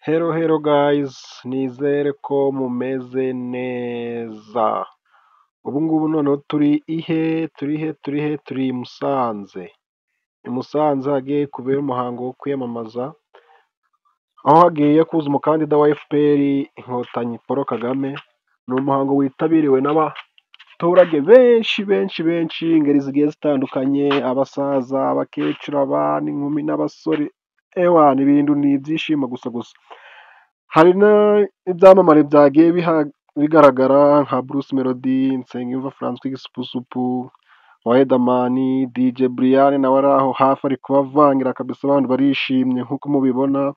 Hello hello guys, nizere ko mumeze neza. Ubu ngubu noneho turi i Musanze. I Musanze hagiye kubera umuhango wo kwiyamamaza, aho hagiye kuza umukandida wa FPR Inkotanyi Paul Kagame. Ni umuhango witabiriwe n'abaturage benshi, ingeri zigiye zitandukanye, abasaza, abakecuru, abana, inkumi n'abasore. Ni ibintu ni ibyishimo gusa. Hari n'ibyamamare byagiye bigaragara nka Bruce Melody, Nsengiyumva Francois Supusupu, Riderman, DJ Brian nawe ari aho hafi ari kubavangira kabisa, abantu barishimye nk'uko mubibona.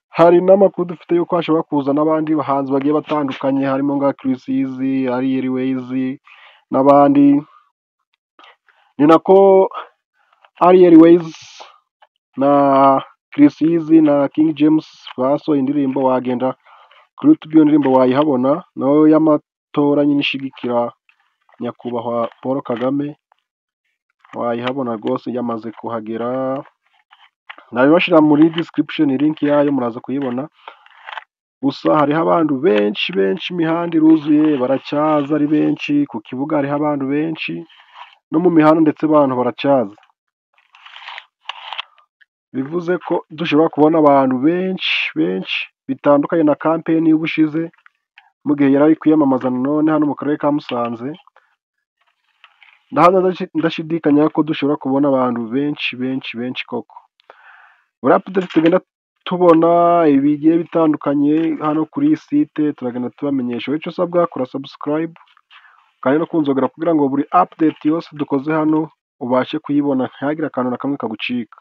Hari n'amakuru dufite yuko hashobora kuza n'abandi bahanzi bagiye batandukanye, harimo nka Chris Easy, Ariel Ways n'abandi. Ni nako Ariel Ways na Chris Easy na King James basohoye indirimbo, wagenda kuri YouTube iyo ndirimbo wayihabona, nayo y'amatora nyine ishigikira nyakubahwa Paul Kagame, wayihabona rwose yamaze kuhagera. Nabibashyira muri description link yayo muraza kuyibona. Gusa hariho abantu benshi, imihanda iruzuye, baracyaza ari benshi, ku kibuga hariho abantu benshi, no mu mihanda ndetse abantu baracyaza. Bivuze ko dushobora kubona abantu benshi bitandukanye na kampeni y'ubushize, mu gihe yari ari kwiyamamaza none hano mu karere ka Musanze. Ndashidikanya ko dushobora kubona abantu benshi koko. Muri update tugenda tubona ibigiye bitandukanye hano kuri iyi site, turagenda tubamenyesha. Icyo usabwa kora subscribe kandi no kunzogera kugira ngo buri update yose dukoze hano ubashe kuyibona, ntihagire akantu na kamwe kagucika.